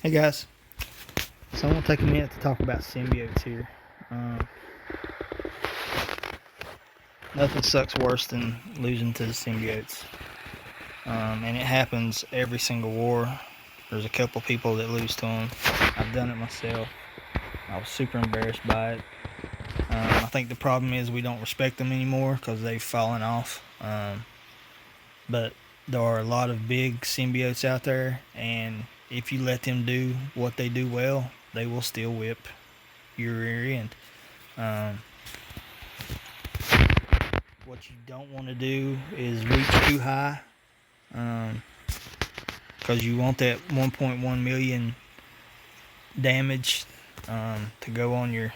Hey guys, so I want to take a minute to talk about symbiotes here. Um, Nothing sucks worse than losing to the symbiotes, and it happens every single war. There's a couple people that lose to them. I've done it myself. I was super embarrassed by it. I think the problem is we don't respect them anymore because they've fallen off. But there are a lot of big symbiotes out there, and if you let them do what they do well, they will still whip your rear end. Um, what you don't want to do is reach too high, because you want that 1.1 million damage to go on to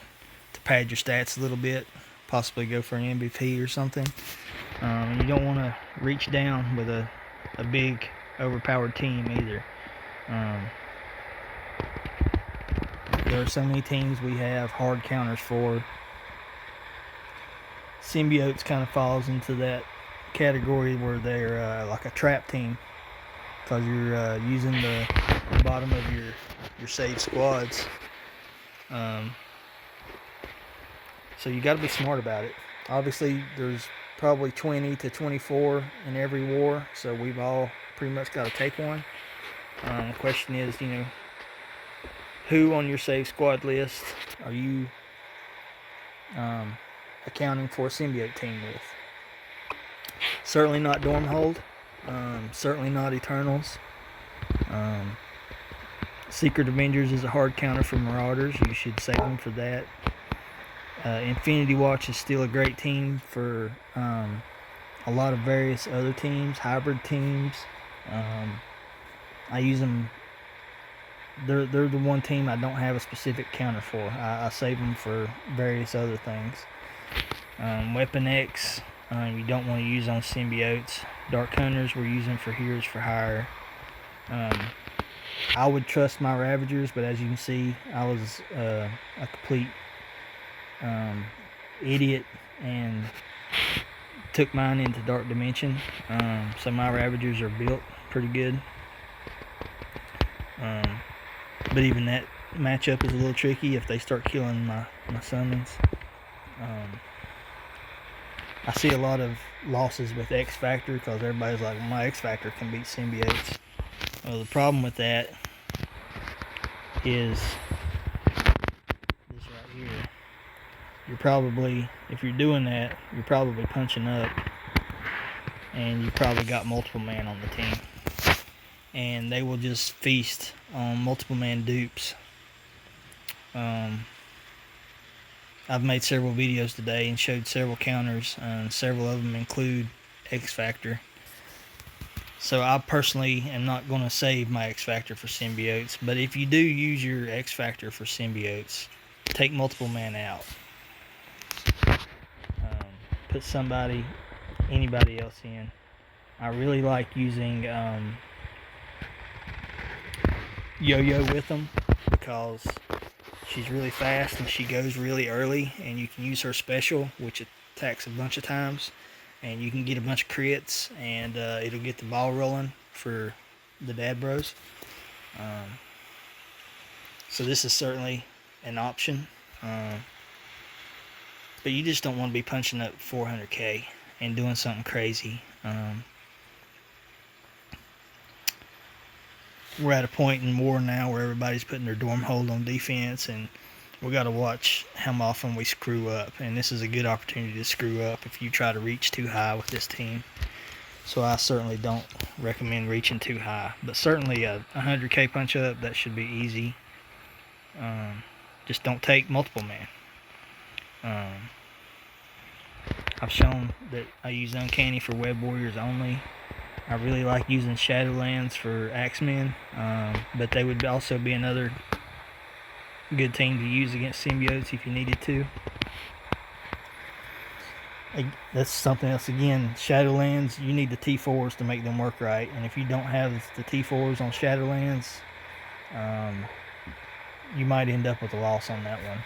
pad your stats a little bit, possibly go for an MVP or something. You don't want to reach down with a big overpowered team either. Um, there are so many teams we have hard counters for. Symbiotes kind of falls into that category where they're like a trap team, because you're using the bottom of your save squads. Um, so you got to be smart about it. Obviously, there's probably 20 to 24 in every war, so we've all pretty much got to take one. The question is, who on your save squad list are you accounting for a symbiote team with? Certainly not Dormhold. Certainly not Eternals. Um, Secret Avengers is a hard counter for Marauders. You should save them for that. Infinity Watch is still a great team for a lot of various other teams, hybrid teams. I use them. They're the one team I don't have a specific counter for. I save them for various other things. Weapon X, you don't want to use on symbiotes. Dark Hunters, we're using for Heroes for Hire. I would trust my Ravagers, but as you can see, I was a complete idiot and took mine into Dark Dimension. So my Ravagers are built pretty good. But even that matchup is a little tricky if they start killing my summons. I see a lot of losses with X Factor because everybody's like, my X Factor can beat symbiotes. Well, the problem with that is this right here. You're probably, if you're doing that, you're probably punching up, and you probably got multiple man on the team, and they will just feast on multiple man dupes. I've made several videos today and showed several counters, and several of them include X Factor. So I personally am not going to save my X Factor for symbiotes, but if you do use your X Factor for symbiotes, take multiple man out. Put anybody else in. I really like using Yo-Yo with them because she's really fast and she goes really early, and you can use her special, which attacks a bunch of times, and you can get a bunch of crits, and it'll get the ball rolling for the Dad Bros. So this is certainly an option, but you just don't want to be punching up 400k and doing something crazy. We're at a point in war now where everybody's putting their dorm hold on defense, and we got to watch how often we screw up, and this is a good opportunity to screw up if you try to reach too high with this team. So I certainly don't recommend reaching too high, but certainly a 100k punch up, that should be easy. Just don't take multiple man. I've shown that I use Uncanny for Web Warriors only. I really like using Shadowlands for Axemen, but they would also be another good team to use against symbiotes if you needed to. That's something else again. Shadowlands, you need the T4s to make them work right, and if you don't have the T4s on Shadowlands, you might end up with a loss on that one.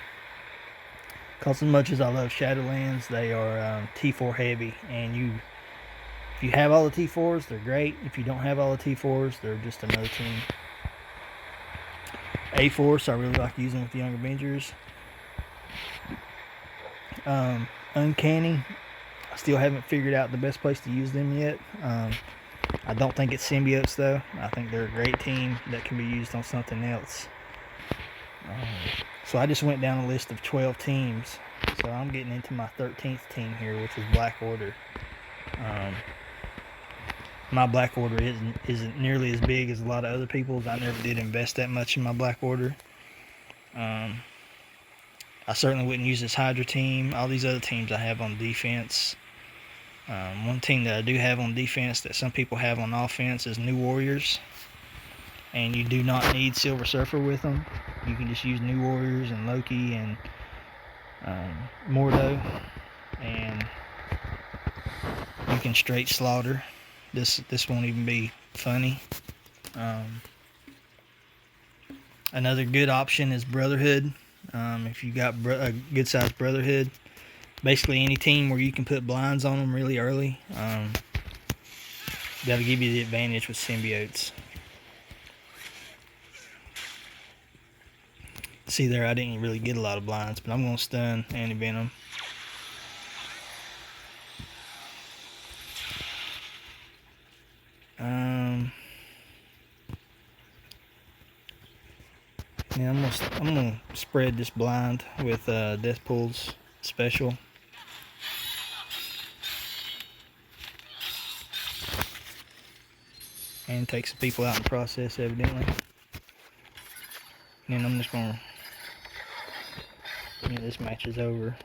Because as much as I love Shadowlands, they are T4 heavy, and if you have all the T4s, they're great. If you don't have all the T4s, they're just another team. A-Force, I really like using with the younger Avengers. Uncanny, I still haven't figured out the best place to use them yet. I don't think it's Symbiotes though. I think they're a great team that can be used on something else. So I just went down a list of 12 teams. So I'm getting into my 13th team here, which is Black Order. My Black Order isn't nearly as big as a lot of other people's. I never did invest that much in my Black Order. I certainly wouldn't use this Hydra team. All these other teams I have on defense. One team that I do have on defense that some people have on offense is New Warriors. And you do not need Silver Surfer with them. You can just use New Warriors and Loki and Mordo. And you can straight slaughter. This won't even be funny. Another good option is Brotherhood. If you got a good sized Brotherhood, basically any team where you can put blinds on them really early, that'll give you the advantage with Symbiotes. See there, I didn't really get a lot of blinds, but I'm going to stun Anti-Venom. Yeah, I'm gonna spread this blind with Deathpool's special. And take some people out in the process, evidently. And then I'm just gonna, this match is over.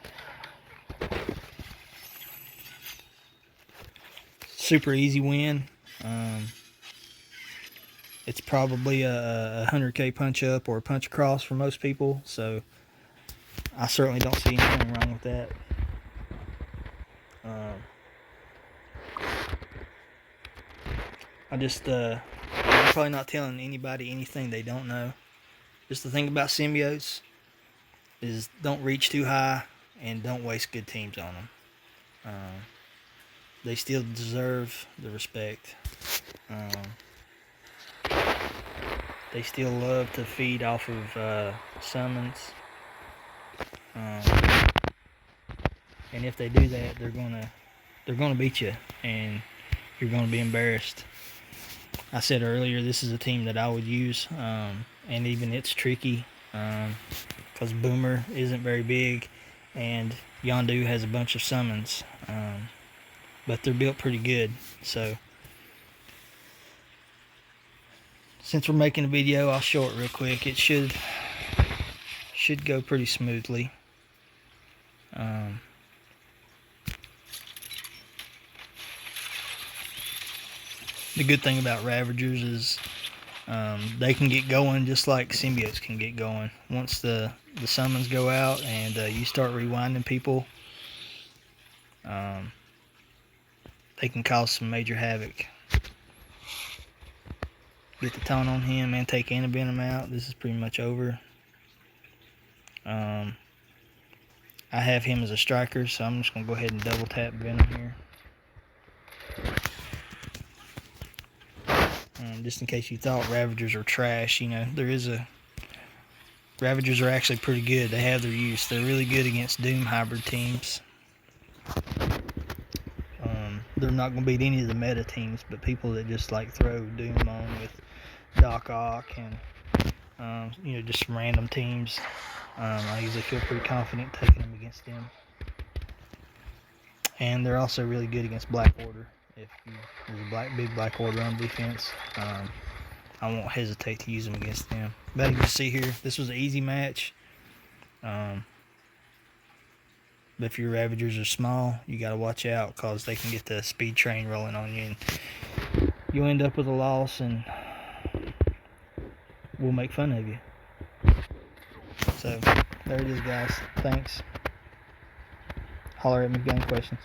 Super easy win. It's probably a 100k punch up or a punch across for most people, so I certainly don't see anything wrong with that. I'm probably not telling anybody anything they don't know. Just the thing about Symbiotes is don't reach too high and don't waste good teams on them. They still deserve the respect. They still love to feed off of summons. And if they do that, they're gonna beat you, and you're gonna be embarrassed. I said earlier, this is a team that I would use, and even it's tricky because Boomer isn't very big, and Yondu has a bunch of summons, but they're built pretty good. So since we're making a video, I'll show it real quick. It should go pretty smoothly. The good thing about Ravagers is they can get going just like Symbiotes can get going. Once the summons go out and you start rewinding people, they can cause some major havoc. Get the taunt on him and take Anti-Venom out. This is pretty much over. I have him as a striker, so I'm just going to go ahead and double tap Venom here. Just in case you thought Ravagers are trash, Ravagers are actually pretty good. They have their use. They're really good against Doom hybrid teams. They're not going to beat any of the meta teams, but people that just like throw Doom on with Doc Ock and just random teams, I usually feel pretty confident taking them against them. And they're also really good against Black Order. If there's a big Black Order on defense, I won't hesitate to use them against them. But you can see here, this was an easy match. But if your Ravagers are small, you got to watch out because they can get the speed train rolling on you, and you'll end up with a loss, and we'll make fun of you. So there it is, guys. Thanks. Holler at me if you got any questions.